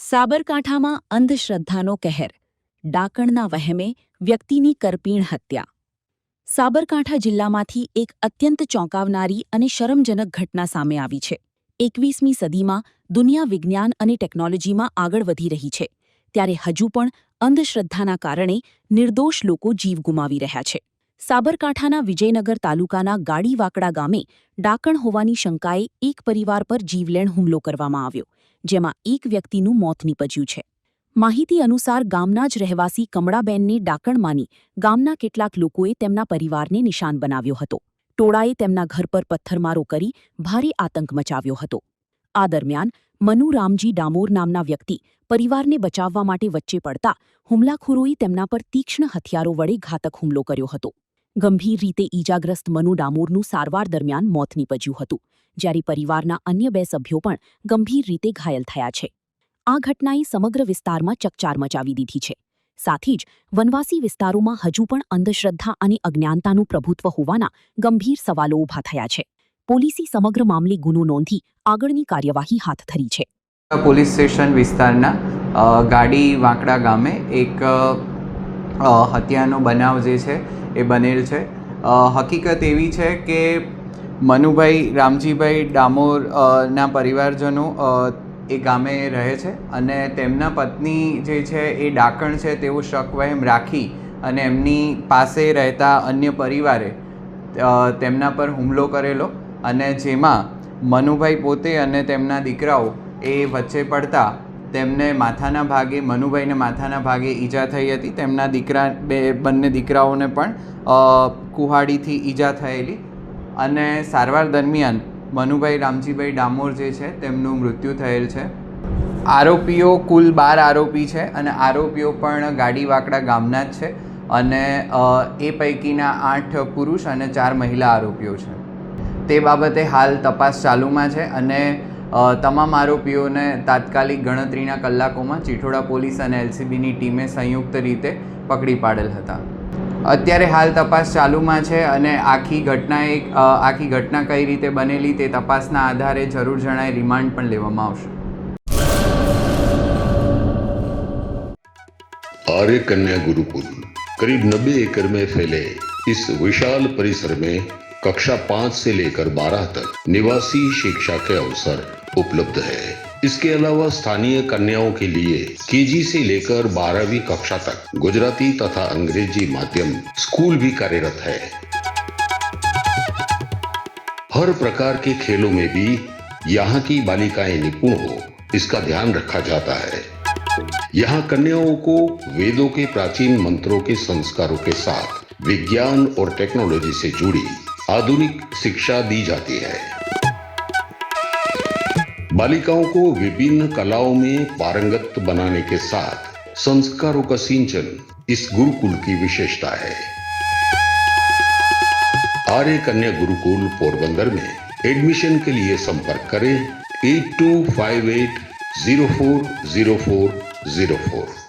સાબરકાંઠામાં અંધશ્રદ્ધાનો કહેર, ડાકણના વહેમે વ્યક્તિની કરપીણ હત્યા. સાબરકાંઠા જિલ્લામાંથી એક અત્યંત ચોંકાવનારી અને શરમજનક ઘટના સામે આવી છે. 21મી સદીમાં દુનિયા વિજ્ઞાન અને ટેકનોલોજીમાં આગળ વધી રહી છે, ત્યારે હજુ પણ અંધશ્રદ્ધાના કારણે નિર્દોષ લોકો જીવ ગુમાવી રહ્યા છે. સાબરકાંઠાના વિજયનગર તાલુકાના ગાડીવાકડા ગામે ડાકણ હોવાની શંકાએ એક પરિવાર પર જીવલેણ હુમલો કરવામાં આવ્યો, જેમાં એક વ્યક્તિનું મોત નીપજ્યું છે. માહિતી અનુસાર ગામના જ રહેવાસી કમળાબેનને ડાકણ માની ગામના કેટલાક લોકોએ તેમના પરિવારને નિશાન બનાવ્યો હતો. ટોળાએ તેમના ઘર પર પથ્થરમારો કરી ભારે આતંક મચાવ્યો હતો. આ દરમિયાન મનુ રામજી ડામોર નામના વ્યક્તિ પરિવારને બચાવવા માટે વચ્ચે પડતા હુમલાખોરોએ તેમના પર તીક્ષ્ણ હથિયારો વડે ઘાતક હુમલો કર્યો હતો. ગંભીર રીતે ઈજાગ્રસ્ત મનુ ડામોરનું સારવાર દરમિયાન મોત નીપજ્યું હતું, જ્યારે પરિવારના અન્ય 2 સભ્યો પણ ગંભીર રીતે ઘાયલ થયા છે. આ ઘટનાએ સમગ્ર વિસ્તારમાં ચકચાર મચાવી દીધી છે. સાથે જ વનવાસી વિસ્તારોમાં હજુ પણ અંધશ્રદ્ધા અને અજ્ઞાનતાનું પ્રભુત્વ હોવાના ગંભીર સવાલો ઊભા થયા છે. પોલીસે સમગ્ર મામલે ગુનો નોંધી આગળની કાર્યવાહી હાથ ધરી છે. પોલીસ સ્ટેશન વિસ્તારના ગાડી વાંકડા ગામે એક હત્યાનો બનાવ જે છે એ બનેલ છે. હકીકત એવી છે કે મનુભાઈ રામજીભાઈ ડામોર ના પરિવારજનો એ ગામે રહે છે અને તેમના પત્ની જે છે એ ડાકણ છે તેવો શકવહેમ રાખી અને એમની પાસે રહેતા અન્ય પરિવારે તેમના પર હુમલો કરેલો, અને જેમાં મનુભાઈ પોતે અને તેમના દીકરાઓ એ વચ્ચે પડતા તેમને મનુભાઈને માથાના ભાગે ઈજા થઈ હતી. તેમના બંને દીકરાઓને પણ કુહાડીથી ઈજા થયેલી, અને સારવાર દરમિયાન મનુભાઈ રામજીભાઈ ડામોર જે છે તેમનું મૃત્યુ થયેલ છે. આરોપીઓ કુલ 12 આરોપી છે અને આરોપીઓ પણ ગાડીવાકડા ગામના જ છે, અને એ પૈકીના 8 પુરુષ અને 4 મહિલા આરોપીઓ છે. તે બાબતે હાલ તપાસ ચાલુમાં છે અને તમામ આરોપીઓને તાત્કાલિક ગણતરીના કલાકોમાં ચિઠોડા પોલીસ અને એલસીબીની ટીમે સંયુક્ત રીતે પકડી પાડેલ હતા. અત્યારે હાલ તપાસ ચાલુમાં છે અને આખી ઘટના કઈ રીતે બનેલી તે તપાસના આધારે જરૂર જણાય રિમાન્ડ પણ લેવામાં આવશે. आर्य कन्या गुरुकुल करीब 90 एकड़ में फैले इस विशाल परिसर में कक्षा 5 से लेकर 12 तक निवासी शिक्षा के अवसर उपलब्ध है. इसके अलावा स्थानीय कन्याओं के लिए केजी से लेकर 12वीं कक्षा तक गुजराती तथा अंग्रेजी माध्यम स्कूल भी कार्यरत है. हर प्रकार के खेलों में भी यहाँ की बालिकाएं निपुण हो, इसका ध्यान रखा जाता है. यहाँ कन्याओं को वेदों के प्राचीन मंत्रों के संस्कारों के साथ विज्ञान और टेक्नोलॉजी से जुड़ी आधुनिक शिक्षा दी जाती है. बालिकाओं को विभिन्न कलाओं में पारंगत बनाने के साथ संस्कारों का सिंचन इस गुरुकुल की विशेषता है. आर्य कन्या गुरुकुल पोरबंदर में एडमिशन के लिए संपर्क करें 8258040404.